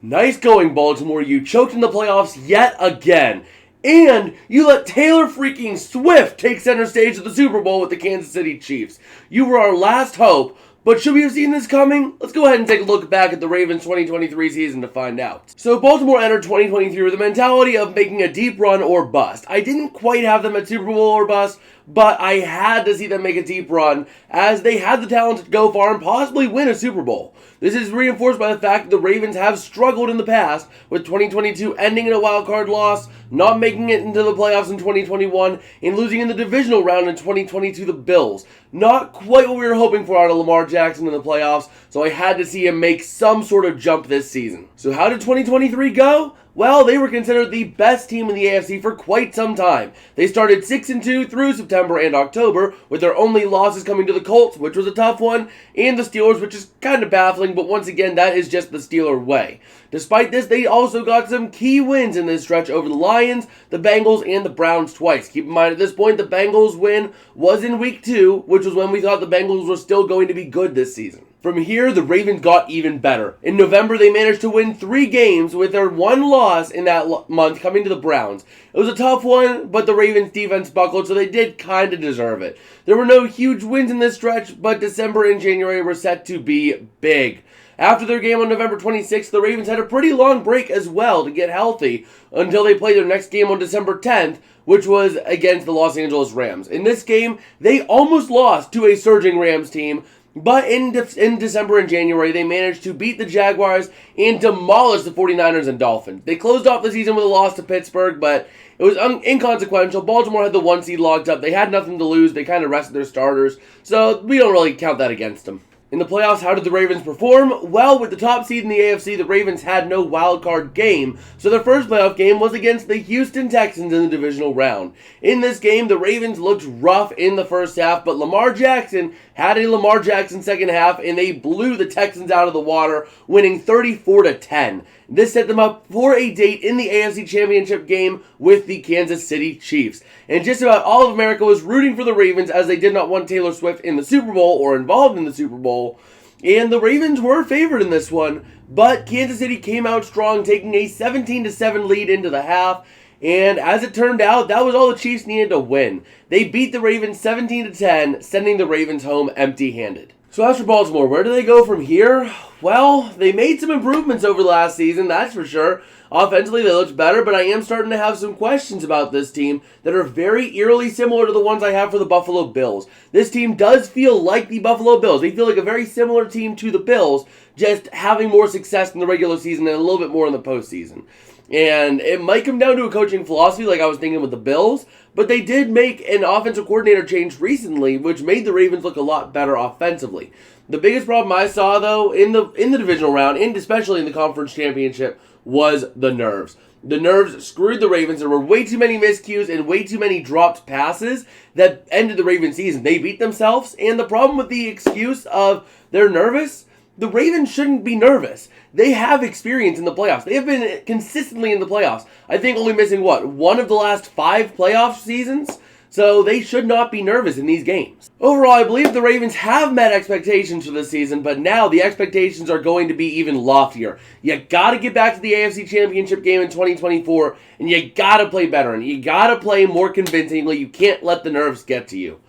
Nice going, Baltimore. You choked in the playoffs yet again. And you let Taylor freaking Swift take center stage at the Super Bowl with the Kansas City Chiefs. You were our last hope, but should we have seen this coming? Let's go ahead and take a look back at the Ravens 2023 season to find out. So Baltimore entered 2023 with the mentality of making a deep run or bust. I didn't quite have them at Super Bowl or bust, but I had to see them make a deep run as they had the talent to go far and possibly win a Super Bowl. This is reinforced by the fact that the Ravens have struggled in the past, with 2022 ending in a wildcard loss, not making it into the playoffs in 2021, and losing in the divisional round in 2020 to the Bills. Not quite what we were hoping for out of Lamar Jackson in the playoffs, so I had to see him make some sort of jump this season. So how did 2023 go? Well, they were considered the best team in the AFC for quite some time. They started 6-2 through September and October, with their only losses coming to the Colts, which was a tough one, and the Steelers, which is kind of baffling, but once again, that is just the Steeler way. Despite this, they also got some key wins in this stretch over the Lions, the Bengals, and the Browns twice. Keep in mind, at this point, the Bengals win was in Week 2, which was when we thought the Bengals were still going to be good this season. From here, the Ravens got even better. In November, they managed to win 3 games with their one loss in that month coming to the Browns. It was a tough one, but the Ravens defense buckled, so they did kind of deserve it. There were no huge wins in this stretch, but December and January were set to be big. After their game on November 26th, the Ravens had a pretty long break as well to get healthy until they played their next game on December 10th, which was against the Los Angeles Rams. In this game, they almost lost to a surging Rams team, but in December and January, they managed to beat the Jaguars and demolish the 49ers and Dolphins. They closed off the season with a loss to Pittsburgh, but it was inconsequential. Baltimore had the 1 seed locked up. They had nothing to lose. They kind of rested their starters, so we don't really count that against them. In the playoffs, how did the Ravens perform? Well, with the top seed in the AFC, the Ravens had no wildcard game, so their first playoff game was against the Houston Texans in the divisional round. In this game, the Ravens looked rough in the first half, but Lamar Jackson had a Lamar Jackson second half, and they blew the Texans out of the water, winning 34-10. This set them up for a date in the AFC Championship game with the Kansas City Chiefs. And just about all of America was rooting for the Ravens as they did not want Taylor Swift in the Super Bowl or involved in the Super Bowl. And the Ravens were favored in this one, but Kansas City came out strong, taking a 17-7 lead into the half. And as it turned out, that was all the Chiefs needed to win. They beat the Ravens 17-10, sending the Ravens home empty-handed. So as for Baltimore, where do they go from here? Well, they made some improvements over the last season, that's for sure. Offensively, they looked better, but I am starting to have some questions about this team that are very eerily similar to the ones I have for the Buffalo Bills. This team does feel like the Buffalo Bills. They feel like a very similar team to the Bills, just having more success in the regular season and a little bit more in the postseason. And it might come down to a coaching philosophy like I was thinking with the Bills, but they did make an offensive coordinator change recently, which made the Ravens look a lot better offensively. The biggest problem I saw, though, in the divisional round, and especially in the conference championship, was the nerves. The nerves screwed the Ravens. There were way too many miscues and way too many dropped passes that ended the Ravens season. They beat themselves, and the problem with the excuse of they're nervous, the Ravens shouldn't be nervous. They have experience in the playoffs. They have been consistently in the playoffs. I think only missing, one of the last 5 playoff seasons? So they should not be nervous in these games. Overall, I believe the Ravens have met expectations for this season, but now the expectations are going to be even loftier. You gotta get back to the AFC Championship game in 2024, and you gotta play better, and you gotta play more convincingly. You can't let the nerves get to you.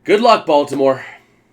Good luck, Baltimore.